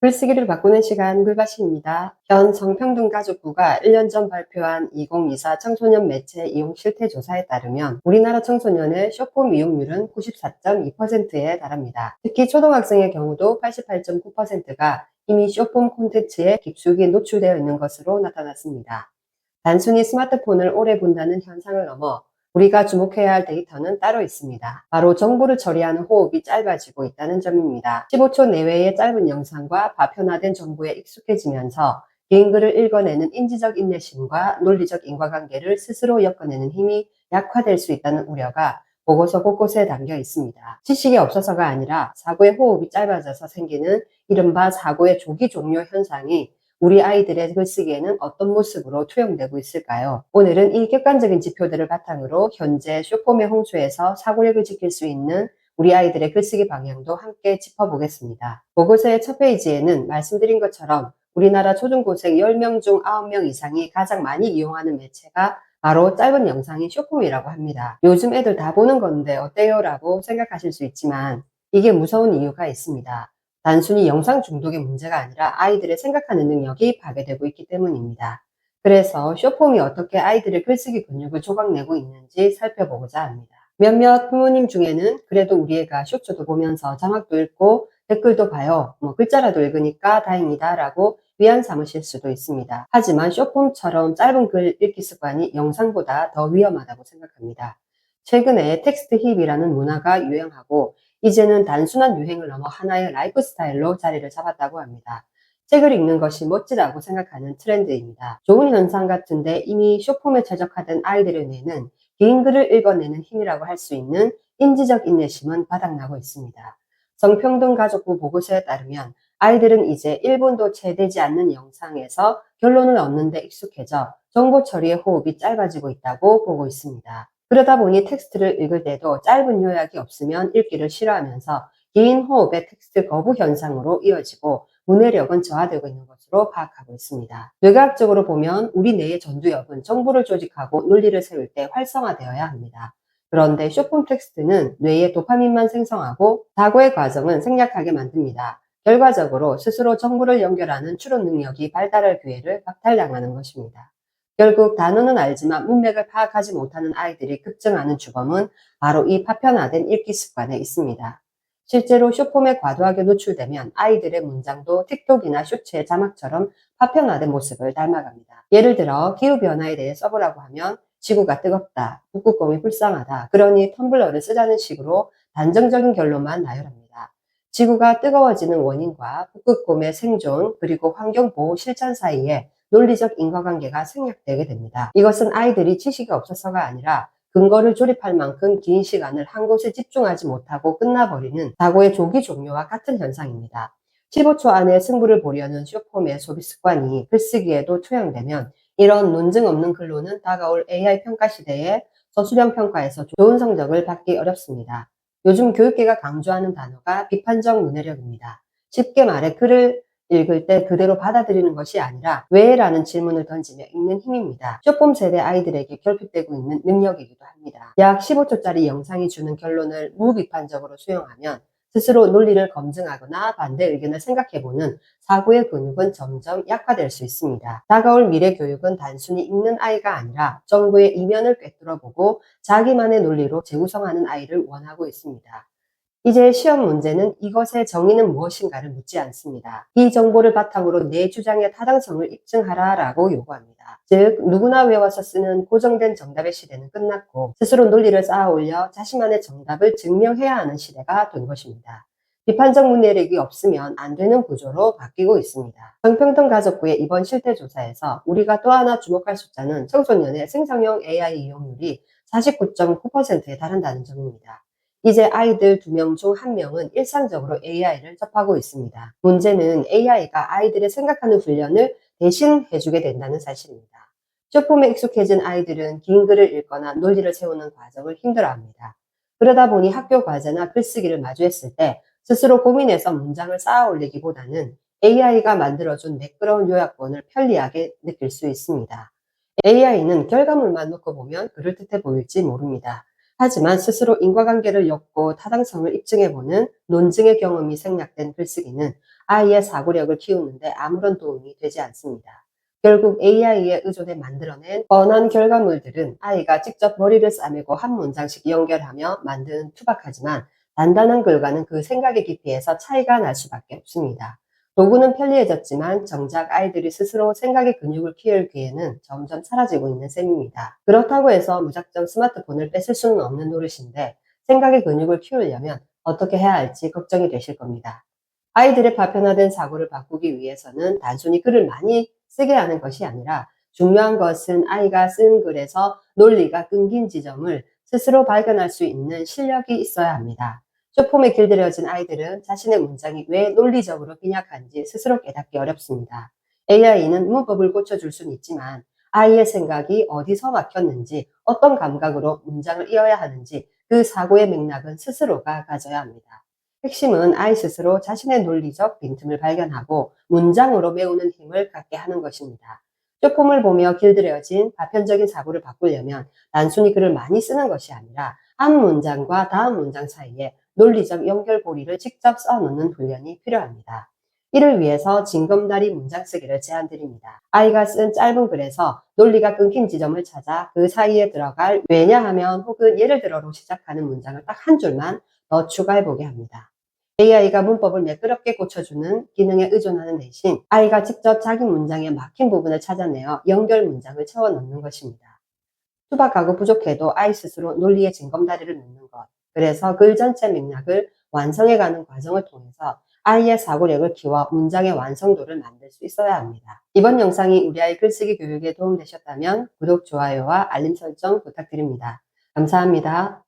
글쓰기를 바꾸는 시간 글바시입니다. 현 성평등가족부가 1년 전 발표한 2024 청소년 매체 이용 실태 조사에 따르면 우리나라 청소년의 쇼폼 이용률은 94.2%에 달합니다. 특히 초등학생의 경우도 88.9%가 이미 쇼폼 콘텐츠에 깊숙이 노출되어 있는 것으로 나타났습니다. 단순히 스마트폰을 오래 본다는 현상을 넘어 우리가 주목해야 할 데이터는 따로 있습니다. 바로 정보를 처리하는 호흡이 짧아지고 있다는 점입니다. 15초 내외의 짧은 영상과 파편화된 정보에 익숙해지면서 긴 글을 읽어내는 인지적 인내심과 논리적 인과관계를 스스로 엮어내는 힘이 약화될 수 있다는 우려가 보고서 곳곳에 담겨 있습니다. 지식이 없어서가 아니라 사고의 호흡이 짧아져서 생기는 이른바 사고의 조기 종료 현상이 우리 아이들의 글쓰기에는 어떤 모습으로 투영되고 있을까요? 오늘은 이 객관적인 지표들을 바탕으로 현재 쇼폼의 홍수에서 사고력을 지킬 수 있는 우리 아이들의 글쓰기 방향도 함께 짚어보겠습니다. 보고서의 첫 페이지에는 말씀드린 것처럼 우리나라 초중고생 10명 중 9명 이상이 가장 많이 이용하는 매체가 바로 짧은 영상인 쇼폼이라고 합니다. 요즘 애들 다 보는 건데 어때요? 라고 생각하실 수 있지만 이게 무서운 이유가 있습니다. 단순히 영상 중독의 문제가 아니라 아이들의 생각하는 능력이 파괴되고 있기 때문입니다. 그래서 쇼폼이 어떻게 아이들의 글쓰기 근육을 조각내고 있는지 살펴보고자 합니다. 몇몇 부모님 중에는 그래도 우리 애가 쇼츠도 보면서 자막도 읽고 댓글도 봐요. 글자라도 읽으니까 다행이다 라고 위안 삼으실 수도 있습니다. 하지만 쇼폼처럼 짧은 글 읽기 습관이 영상보다 더 위험하다고 생각합니다. 최근에 텍스트 힙이라는 문화가 유행하고 이제는 단순한 유행을 넘어 하나의 라이프 스타일로 자리를 잡았다고 합니다. 책을 읽는 것이 멋지다고 생각하는 트렌드입니다. 좋은 현상 같은데 이미 쇼폼에 최적화된 아이들의 뇌는 긴 글을 읽어내는 힘이라고 할 수 있는 인지적 인내심은 바닥나고 있습니다. 성평등가족부 보고서에 따르면 아이들은 이제 1분도 채 되지 않는 영상에서 결론을 얻는 데 익숙해져 정보 처리의 호흡이 짧아지고 있다고 보고 있습니다. 그러다 보니 텍스트를 읽을 때도 짧은 요약이 없으면 읽기를 싫어하면서 긴 호흡의 텍스트 거부 현상으로 이어지고 문해력은 저하되고 있는 것으로 파악하고 있습니다. 뇌과학적으로 보면 우리 뇌의 전두엽은 정보를 조직하고 논리를 세울 때 활성화되어야 합니다. 그런데 쇼폼 텍스트는 뇌의 도파민만 생성하고 사고의 과정은 생략하게 만듭니다. 결과적으로 스스로 정보를 연결하는 추론 능력이 발달할 기회를 박탈당하는 것입니다. 결국 단어는 알지만 문맥을 파악하지 못하는 아이들이 급증하는 주범은 바로 이 파편화된 읽기 습관에 있습니다. 실제로 쇼폼에 과도하게 노출되면 아이들의 문장도 틱톡이나 쇼츠의 자막처럼 파편화된 모습을 닮아갑니다. 예를 들어 기후변화에 대해 써보라고 하면 지구가 뜨겁다, 북극곰이 불쌍하다, 그러니 텀블러를 쓰자는 식으로 단정적인 결론만 나열합니다. 지구가 뜨거워지는 원인과 북극곰의 생존 그리고 환경보호 실천 사이에 논리적 인과관계가 생략되게 됩니다. 이것은 아이들이 지식이 없어서가 아니라 근거를 조립할 만큼 긴 시간을 한 곳에 집중하지 못하고 끝나버리는 사고의 조기 종료와 같은 현상입니다. 15초 안에 승부를 보려는 쇼폼의 소비 습관이 글쓰기에도 투영되면 이런 논증 없는 글로는 다가올 AI 평가 시대에 서술형 평가에서 좋은 성적을 받기 어렵습니다. 요즘 교육계가 강조하는 단어가 비판적 문해력입니다. 쉽게 말해 글을 읽을 때 그대로 받아들이는 것이 아니라 왜? 라는 질문을 던지며 읽는 힘입니다. 쇼폼 세대 아이들에게 결핍되고 있는 능력이기도 합니다. 약 15초짜리 영상이 주는 결론을 무비판적으로 수용하면 스스로 논리를 검증하거나 반대 의견을 생각해보는 사고의 근육은 점점 약화될 수 있습니다. 다가올 미래 교육은 단순히 읽는 아이가 아니라 정보의 이면을 꿰뚫어보고 자기만의 논리로 재구성하는 아이를 원하고 있습니다. 이제 시험 문제는 이것의 정의는 무엇인가를 묻지 않습니다. 이 정보를 바탕으로 내 주장의 타당성을 입증하라 라고 요구합니다. 즉 누구나 외워서 쓰는 고정된 정답의 시대는 끝났고 스스로 논리를 쌓아 올려 자신만의 정답을 증명해야 하는 시대가 된 것입니다. 비판적 문해력이 없으면 안 되는 구조로 바뀌고 있습니다. 성평등가족부의 이번 실태조사에서 우리가 또 하나 주목할 숫자는 청소년의 생성형 AI 이용률이 49.9%에 달한다는 점입니다. 이제 아이들 2명 중 1명은 일상적으로 AI를 접하고 있습니다. 문제는 AI가 아이들의 생각하는 훈련을 대신 해주게 된다는 사실입니다. 쇼폼에 익숙해진 아이들은 긴 글을 읽거나 논리를 세우는 과정을 힘들어합니다. 그러다 보니 학교 과제나 글쓰기를 마주했을 때 스스로 고민해서 문장을 쌓아 올리기보다는 AI가 만들어준 매끄러운 요약본을 편리하게 느낄 수 있습니다. AI는 결과물만 놓고 보면 그럴듯해 보일지 모릅니다. 하지만 스스로 인과관계를 엮고 타당성을 입증해보는 논증의 경험이 생략된 글쓰기는 아이의 사고력을 키우는데 아무런 도움이 되지 않습니다. 결국 AI에 의존해 만들어낸 뻔한 결과물들은 아이가 직접 머리를 싸매고 한 문장씩 연결하며 만드는 투박하지만 단단한 글과는 그 생각의 깊이에서 차이가 날 수밖에 없습니다. 도구는 편리해졌지만 정작 아이들이 스스로 생각의 근육을 키울 기회는 점점 사라지고 있는 셈입니다. 그렇다고 해서 무작정 스마트폰을 뺏을 수는 없는 노릇인데 생각의 근육을 키우려면 어떻게 해야 할지 걱정이 되실 겁니다. 아이들의 파편화된 사고를 바꾸기 위해서는 단순히 글을 많이 쓰게 하는 것이 아니라 중요한 것은 아이가 쓴 글에서 논리가 끊긴 지점을 스스로 발견할 수 있는 실력이 있어야 합니다. 쇼폼에 길들여진 아이들은 자신의 문장이 왜 논리적으로 빈약한지 스스로 깨닫기 어렵습니다. AI는 문법을 고쳐줄 수는 있지만 아이의 생각이 어디서 막혔는지, 어떤 감각으로 문장을 이어야 하는지 그 사고의 맥락은 스스로가 가져야 합니다. 핵심은 아이 스스로 자신의 논리적 빈틈을 발견하고 문장으로 메우는 힘을 갖게 하는 것입니다. 쇼폼을 보며 길들여진 파편적인 사고를 바꾸려면 단순히 글을 많이 쓰는 것이 아니라 한 문장과 다음 문장 사이에 논리적 연결고리를 직접 써놓는 훈련이 필요합니다. 이를 위해서 징검다리 문장 쓰기를 제안드립니다. 아이가 쓴 짧은 글에서 논리가 끊긴 지점을 찾아 그 사이에 들어갈 왜냐하면 혹은 예를 들어로 시작하는 문장을 딱 한 줄만 더 추가해보게 합니다. AI가 문법을 매끄럽게 고쳐주는 기능에 의존하는 대신 아이가 직접 자기 문장에 막힌 부분을 찾아내어 연결 문장을 채워 넣는 것입니다. 수박하고 부족해도 아이 스스로 논리의 징검다리를 놓는 것. 그래서 글 전체 맥락을 완성해가는 과정을 통해서 아이의 사고력을 키워 문장의 완성도를 만들 수 있어야 합니다. 이번 영상이 우리 아이 글쓰기 교육에 도움되셨다면 구독, 좋아요와 알림 설정 부탁드립니다. 감사합니다.